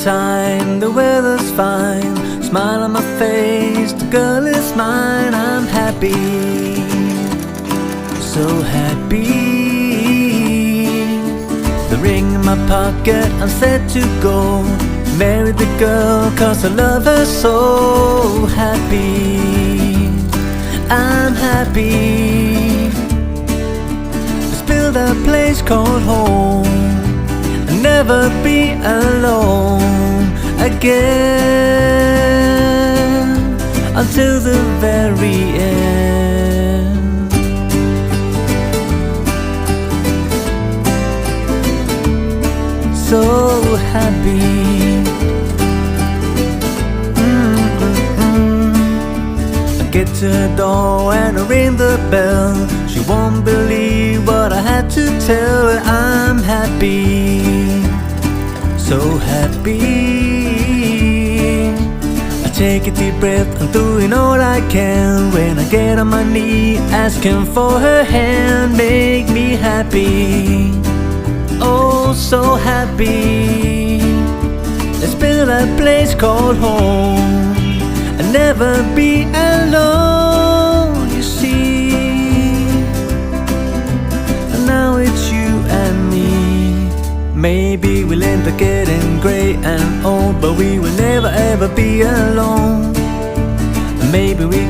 summertime, the weather's fine. Smile on my face, the girl is mine. I'm happy, so happy. The ring in my pocket, I'm set to go. Marry the girl, cause I love her so. Happy, I'm happy. Let's build a place called home and never be alone again until the very end. So happy. Get to the door and I ring the bell. She won't believe what I had to tell her. I'm happy, so happy. I take a deep breath, I'm doing all I can. When I get on my knee, asking for her hand. Make me happy, oh so happy. Let's build a place called home and never be alone, you see. And now it's you and me. Maybe we'll end up getting grey and old, but we will never ever be alone. Maybe we